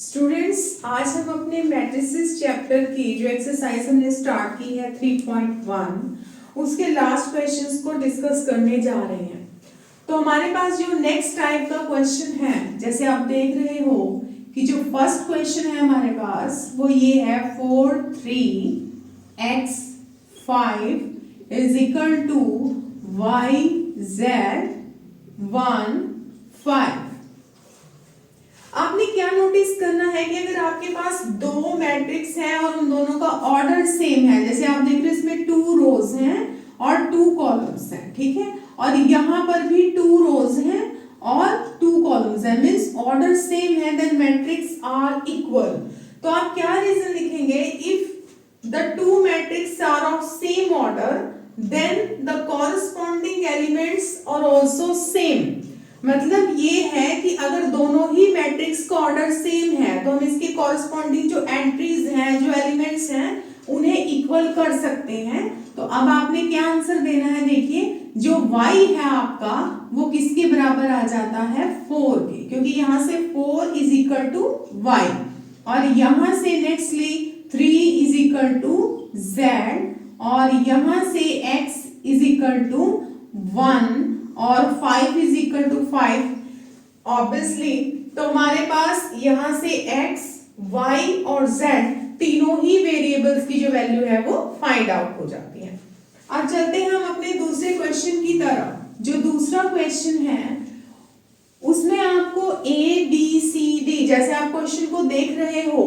Students, आज हम अपने मैट्रिसेस चैप्टर की जो एक्सरसाइज हमने स्टार्ट की है 3.1 उसके लास्ट क्वेश्चंस को डिस्कस करने जा रहे हैं। तो हमारे पास जो नेक्स्ट टाइप का क्वेश्चन है, जैसे आप देख रहे हो कि जो फर्स्ट क्वेश्चन है हमारे पास वो ये है 4 3x 5 is equal to y z 1 5। आपने क्या नोटिस करना है कि अगर आपके पास दो मैट्रिक्स हैं और उन दोनों का ऑर्डर सेम है, जैसे आप देख रहे हैं इसमें 2 रोज हैं और 2 कॉलम्स हैं, ठीक है, और यहाँ पर भी 2 रोज हैं और 2 कॉलम्स हैं, मींस ऑर्डर सेम है, देन मैट्रिक्स आर इक्वल। तो आप क्या रीजन लिखेंगे? If the two matrix are of same order then the corresponding elements are also same. मतलब ये है कि अगर दोनों ही मैट्रिक्स का ऑर्डर सेम है तो हम इसके कॉरस्पॉन्डिंग जो एंट्रीज हैं, जो एलिमेंट्स हैं, उन्हें इक्वल कर सकते हैं। तो अब आपने क्या आंसर देना है? देखिए, जो y है आपका वो किसके बराबर आ जाता है? 4 के, क्योंकि यहां से 4 इज इक्वल टू y और यहां से nextly 3 is equal to z और यहां से x इज इक्वल टू 1 और 5 इज इक्वल टू 5 ऑब्वियसली। तो हमारे पास यहां से x, y और z तीनों ही वेरिएबल्स की जो वैल्यू है वो फाइंड आउट हो जाती है। अब चलते हैं हम अपने दूसरे क्वेश्चन की तरफ। जो दूसरा क्वेश्चन है उसमें आपको a b c d, जैसे आप क्वेश्चन को देख रहे हो,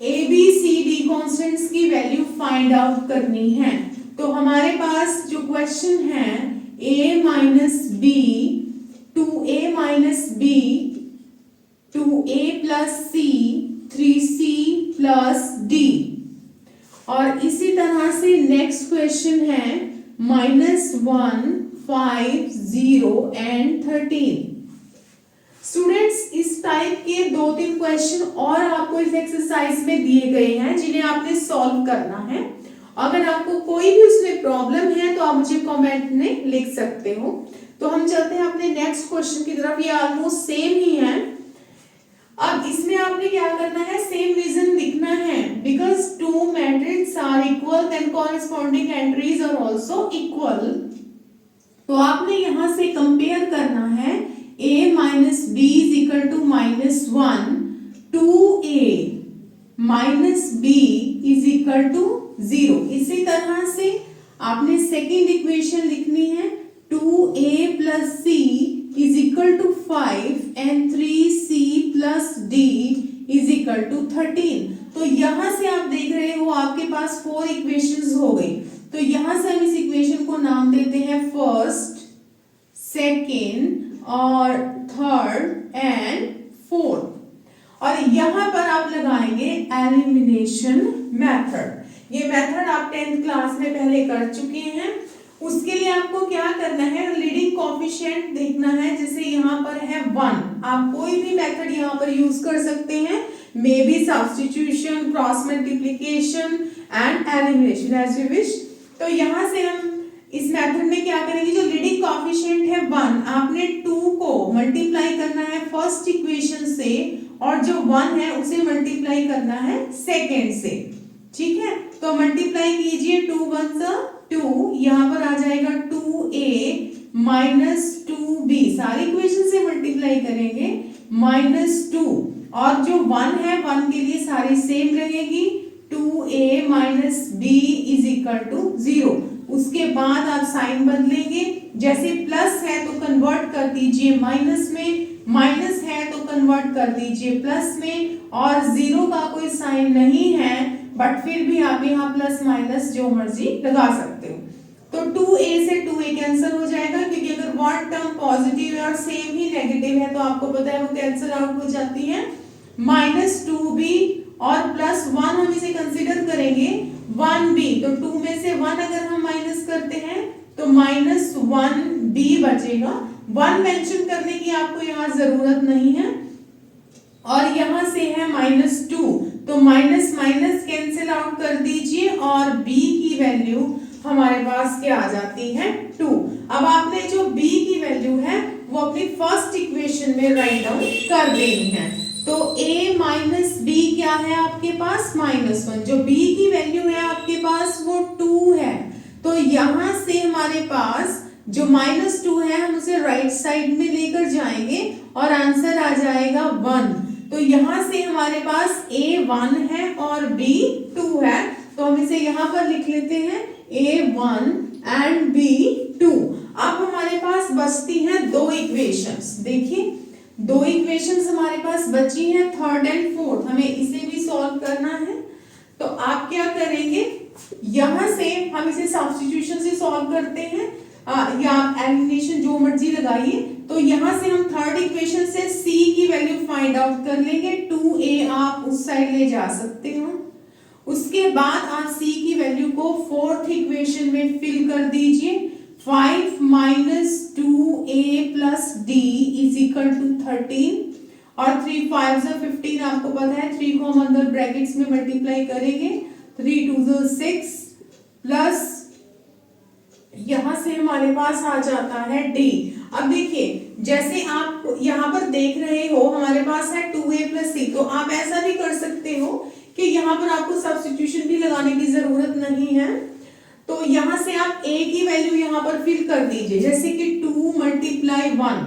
a b c d constants की वैल्यू फाइंड आउट करनी है। तो हमारे पास जो क्वेश्चन है a minus b 2a minus b 2a plus c 3c plus d, और इसी तरह से नेक्स्ट क्वेश्चन है -1 5 0 एंड 13। स्टूडेंट्स, इस टाइप के 2-3 क्वेश्चन और आपको इस एक्सरसाइज में दिए गए हैं जिन्हें आपने सॉल्व करना है। अगर आपको कोई भी उसमें प्रॉब्लम है तो आप मुझे कमेंट में लिख सकते हो। तो हम चलते हैं अपने नेक्स्ट क्वेश्चन की तरफ। ये ऑलमोस्ट सेम ही है। अब इसमें आपने क्या करना है? सेम रीजन लिखना है, because two matrix are equal then corresponding entries are also equal. तो आपने यहां से कंपेयर करना है a minus b is equal to -1 2a minus b is equal to 0। इसी तरह से आपने सेकेंड इक्वेशन लिखनी है 2a plus c is equal to 5 and 3c plus d is equal to 13। तो यहां से आप देख रहे हो आपके पास 4 इक्वेशंस हो गई। तो यहां से हम इस इक्वेशन को नाम देते हैं फर्स्ट, सेकेंड और थर्ड एंड फोर्थ, और यहां पर आप लगाएंगे एलिमिनेशन मेथड। ये मेथड आप 10th क्लास में पहले कर चुके हैं। उसके लिए आपको क्या करना है? लीडिंग कोएफिशिएंट देखना है। जैसे यहाँ पर है 1, आप कोई भी मेथड यहाँ पर यूज कर सकते हैं, maybe substitution, cross multiplication and elimination, as you wish. तो यहाँ से हम इस मेथड में क्या करेंगे? जो लीडिंग कोएफिशिएंट है 1, आपने 2 को मल्टीप्लाई करना है फर्स्ट इक्वेशन से और जो 1 है उसे मल्टीप्लाई करना है सेकेंड से, ठीक है। तो मल्टीप्लाई कीजिए, 2 1 2, यहाँ पर आ जाएगा 2a minus 2b, सारी इक्वेशन से मल्टीप्लाई करेंगे -2, और जो 1 है 1 के लिए सारी सेम रहेगी 2a minus b is equal to 0। उसके बाद आप साइन बदलेंगे, जैसे प्लस है तो कन्वर्ट कर दीजिए माइनस में, माइनस है तो कन्वर्ट कर दीजिए प्लस में, और 0 का कोई साइन नहीं है बट फिर भी आप यहाँ प्लस माइनस जो मर्जी लगा सकते हो। तो 2a से 2a कैंसिल हो जाएगा, क्योंकि अगर वन टर्म पॉजिटिव है और सेम ही नेगेटिव है तो आपको पता है वो कैंसिल आउट हो जाती है। -2b और +1 हम इसे कंसीडर करेंगे 1b, तो 2 में से 1 अगर हम माइनस करते हैं तो -1b बचेगा। 1 मेंशन करने की आपको यहाँ जरूरत नहीं है, और यहाँ से है -2, तो माइनस माइनस कैंसिल आउट कर दीजिए और b की वैल्यू हमारे पास क्या आ जाती है? 2। अब आपने जो b की वैल्यू है वो अपनी फर्स्ट इक्वेशन में राइट डाउन कर देनी है। तो a माइनस b क्या है आपके पास -1, जो b की वैल्यू है आपके पास वो 2 है, तो यहां से हमारे पास जो -2 है हम उसे राइट साइड में लेकर जाएंगे और आंसर आ जाएगा 1। तो यहाँ से हमारे पास a 1 है और b 2 है, तो हम इसे यहाँ पर लिख लेते हैं a 1 एंड b 2। अब हमारे पास बचती हैं दो इक्वेशंस, देखिए दो इक्वेशंस हमारे पास बची हैं, थर्ड एंड फोर्थ, हमें इसे भी सॉल्व करना है। तो आप क्या करेंगे, यहां से हम इसे सब्स्टिट्यूशन से सॉल्व करते हैं या आप एलिमिनेशन जो मर्जी लगाइए। तो यहां से हम थर्ड इक्वेशन से c की वैल्यू फाइंड आउट कर लेंगे, 2a आप उस साइड ले जा सकते हो। उसके बाद आप c की वैल्यू को फोर्थ इक्वेशन में फिल कर दीजिए, 5 minus 2a plus d is equal to 13 और 3 5 15 आपको पता है, 3 को हम अंदर ब्रैकेट्स में मल्टीप्लाई करेंगे, 3 2 6 प्लस यहां से हमारे पास आ जाता है d। अब देखिए जैसे आप यहाँ पर देख रहे हो हमारे पास है 2a प्लस c, तो आप ऐसा भी कर सकते हो कि यहाँ पर आपको सब्स्टिट्यूशन भी लगाने की जरूरत नहीं है। तो यहां से आप a की वैल्यू यहाँ पर फिल कर दीजिए, जैसे कि 2 मल्टीप्लाई 1,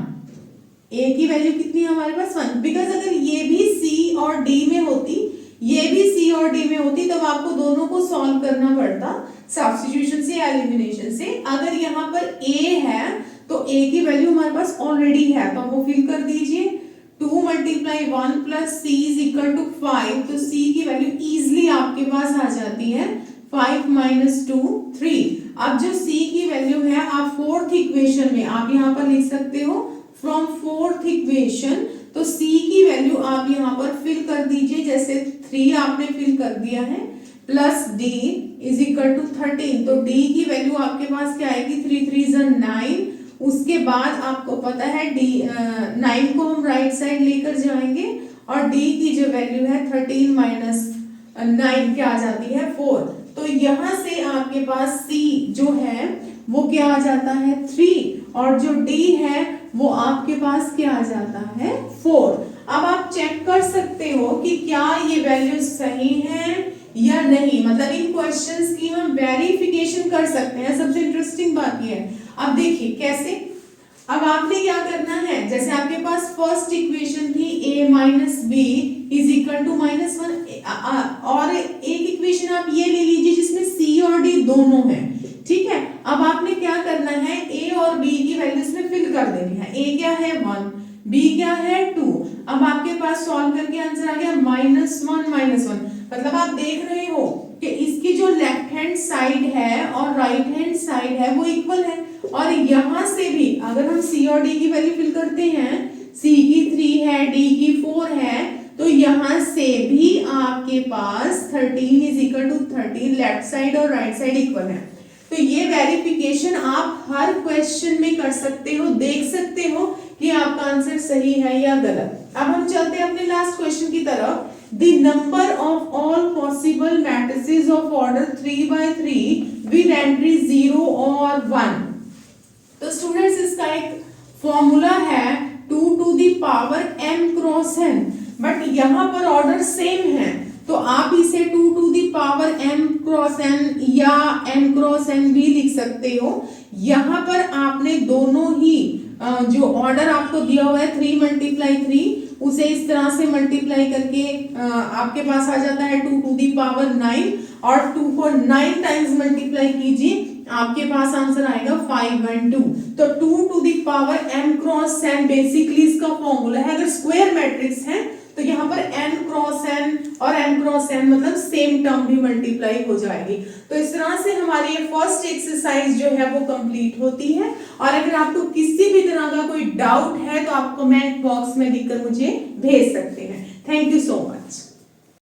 a की वैल्यू कितनी है हमारे पास 1, बिकॉज अगर ये भी c और d में होती, ये भी c और d में होती, तब आपको दोनों को सॉल्व करना पड़ता सब्स्टिट्यूशन से या एलिमिनेशन से। अगर यहाँ पर a है तो a की वैल्यू हमारे पास ऑलरेडी है, तो वो फिल कर दीजिए, 2 multiply 1 plus c is equal to 5, तो c की वैल्यू इजिली आपके पास आ जाती है 5 माइनस 2 3। अब जो c की वैल्यू है आप फोर्थ इक्वेशन में आप यहाँ पर लिख सकते हो फ्रॉम फोर्थ इक्वेशन, तो c की वैल्यू आप यहाँ पर फिल कर दीजिए, जैसे 3 आपने फिल कर दिया है plus d is equal to 13, तो d की वैल्यू आपके पास क्या आएगी, 3 3 9। उसके बाद आपको पता है d 9 को हम राइट साइड लेकर जाएंगे और d की जो वैल्यू है 13 माइनस 9 क्या आ जाती है 4, तो यहां से आपके पास c जो है वो क्या आ जाता है 3 और जो d है वो आपके पास क्या आ जाता है 4। अब आप चेक कर सकते हो कि क्या ये वैल्यू सही है या नहीं, मतलब इन क्वेश्चंस की हम वेरिफिकेशन कर सकते हैं। सबसे इंटरेस्टिंग बात ये है, अब देखिए कैसे, अब आपने क्या करना है, जैसे आपके पास फर्स्ट इक्वेशन थी a minus b is equal to -1, और एक इक्वेशन आप ये ले लीजिए जिसमें c और d दोनों हैं, ठीक है। अब आपने क्या करना है, a और b की वैल्यूज में फिल कर देनी है, a क्या है 1, b क्या है 2। अब आपके पास सॉल्व करके आंसर आ गया -1, मतलब आप देख रहे हो कि इसकी जो लेफ्ट हैंड साइड है और राइट हैंड साइड है वो इक्वल है, और यहां से भी अगर हम c और d की वैल्यू फिल करते हैं, c की 3 है, d की 4 है, तो यहां से भी आपके पास 13 is equal to 13, left side और राइट साइड इक्वल है। तो ये वेरिफिकेशन आप हर क्वेश्चन में कर सकते हो, देख सकते हो कि आपका आंसर सही है या गलत। अब हम चलते हैं अपने लास्ट क्वेश्चन की तरफ। The number of all possible matrices of order 3 by 3 with entry 0 or 1। तो स्टूडेंट्स इसका एक फॉर्मूला है 2 to the power m cross n, but यहाँ पर ऑर्डर सेम है, तो आप इसे 2 to the power m cross n या m क्रॉस n भी लिख सकते हो। यहाँ पर आपने दोनों ही जो ऑर्डर आपको दिया हुआ है 3 मल्टीप्लाई 3, उसे इस तरह से मल्टीप्लाई करके आपके पास आ जाता है 2 to the power 9, और 2 को 9 टाइम्स मल्टीप्लाई कीजिए, आपके पास आंसर आएगा 5 and 2। तो 2 to the power m cross n basically इसका फॉर्मूला है। अगर स्क्वायर मैट्रिक्स है तो यहाँ पर n क्रॉस n और m क्रॉस n मतलब सेम टर्म भी मल्टीप्लाई हो जाएगी। तो इस तरह से हमारी ये फर्स्ट एक्सरसाइज जो है वो कंप्लीट होती है, और अगर आपको किसी भी तरह का कोई डाउट है तो आप कमेंट बॉक्स में लिखकर मुझे भेज सकते हैं। Thank you so much.